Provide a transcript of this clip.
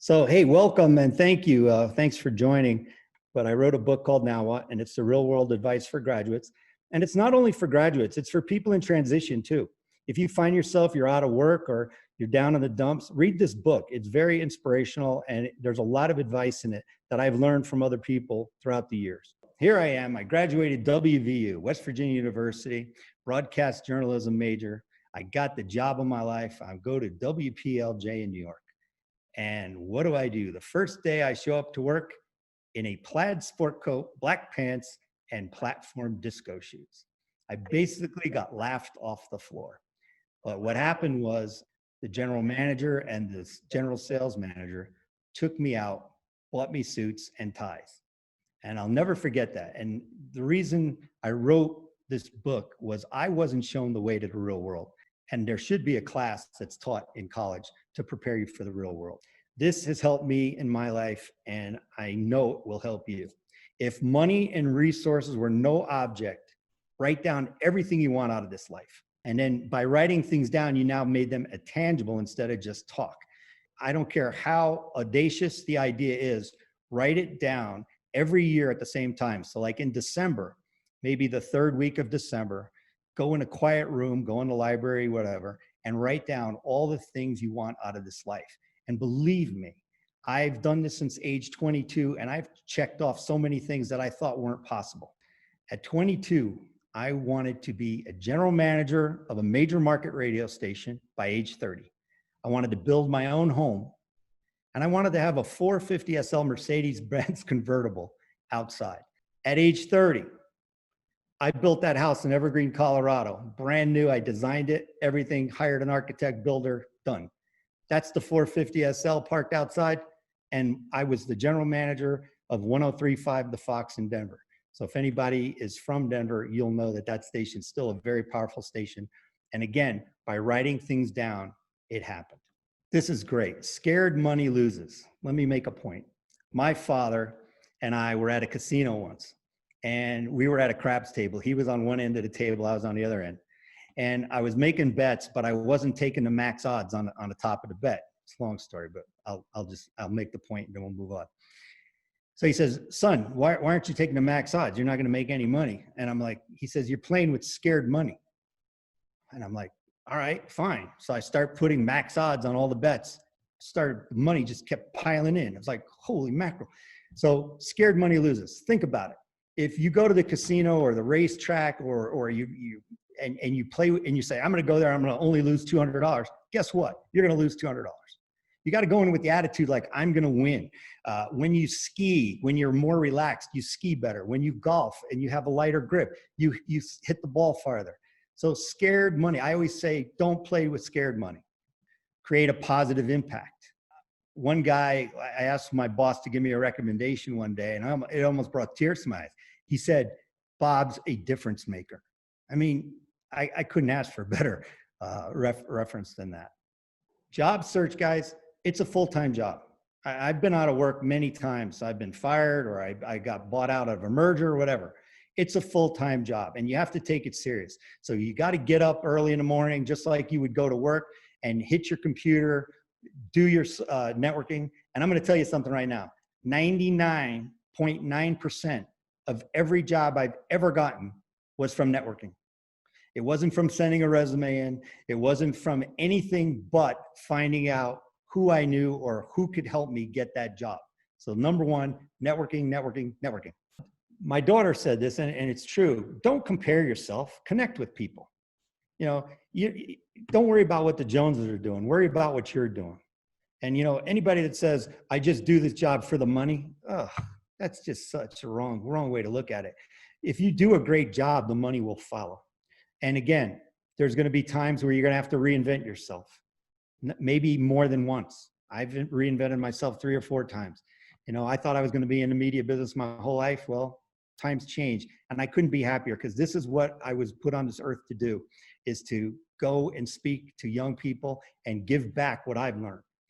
So, hey, welcome and thank you. Thanks for joining. But I wrote a book called Now What, and it's the real world advice for graduates. And it's not only for graduates, it's for people in transition too. If you find yourself, you're out of work or you're down in the dumps, read this book. It's very inspirational and there's a lot of advice in it that I've learned from other people throughout the years. Here I am. I graduated WVU, West Virginia University, broadcast journalism major. I got the job of my life. I go to WPLJ in New York. And what do? The first day I show up to work in a plaid sport coat, black pants, and platform disco shoes. I basically got laughed off the floor. But what happened was the general manager and the general sales manager took me out, bought me suits and ties. And I'll never forget that. And the reason I wrote this book was I wasn't shown the way to the real world. And there should be a class that's taught in college to prepare you for the real world. This has helped me in my life, and I know it will help you. If money and resources were no object, write down everything you want out of this life. And then by writing things down, you now made them tangible instead of just talk. I don't care how audacious the idea is, write it down every year at the same time. So like in December, maybe the third week of December, go in a quiet room, go in the library, whatever, and write down all the things you want out of this life. And believe me, I've done this since age 22, and I've checked off so many things that I thought weren't possible. At 22, I wanted to be a general manager of a major market radio station by age 30. I wanted to build my own home, and I wanted to have a 450 SL Mercedes-Benz convertible outside. At age 30, I built that house in Evergreen, Colorado, brand new. I designed it, everything, hired an architect, builder, done. That's the 450 SL parked outside. And I was the general manager of 103.5 The Fox in Denver. So if anybody is from Denver, you'll know that that station's still a very powerful station. And again, by writing things down, it happened. This is great. Scared money loses. Let me make a point. My father and I were at a casino once. And we were at a craps table. He was on one end of the table, I was on the other end. And I was making bets, but I wasn't taking the max odds on the top of the bet. It's a long story, but I'll make the point and then we'll move on. So he says, son, why aren't you taking the max odds? You're not gonna make any money. And I'm like, he says, you're playing with scared money. And I'm like, all right, fine. So I start putting max odds on all the bets. The money just kept piling in. It was like, holy mackerel. So scared money loses. Think about it. If you go to the casino or the racetrack or you play and you say, I'm going to go there, I'm going to only lose $200. Guess what? You're going to lose $200. You got to go in with the attitude like I'm going to win. When you ski, when you're more relaxed, you ski better. When you golf and you have a lighter grip, you hit the ball farther. So scared money, I always say, don't play with scared money. Create a positive impact. One guy, I asked my boss to give me a recommendation one day, and it almost brought tears to my eyes. He said, Bob's a difference maker. I mean, I couldn't ask for a better reference than that. Job search, guys, it's a full-time job. I've been out of work many times. I've been fired or I got bought out of a merger or whatever. It's a full-time job and you have to take it serious. So you got to get up early in the morning, just like you would go to work, and hit your computer, do your networking. And I'm going to tell you something right now. 99.9% of every job I've ever gotten was from networking. It wasn't from sending a resume in. It wasn't from anything but finding out who I knew or who could help me get that job. So number one, networking, networking, networking. My daughter said this, and it's true. Don't compare yourself. Connect with people. You know, you don't worry about what the Joneses are doing. Worry about what you're doing. And, you know, anybody that says, I just do this job for the money, that's just such a wrong way to look at it. If you do a great job, the money will follow. And again, there's going to be times where you're going to have to reinvent yourself, maybe more than once. I've reinvented myself 3 or 4 times. You know, I thought I was going to be in the media business my whole life. Well, times change, and I couldn't be happier because this is what I was put on this earth to do, is to go and speak to young people and give back what I've learned.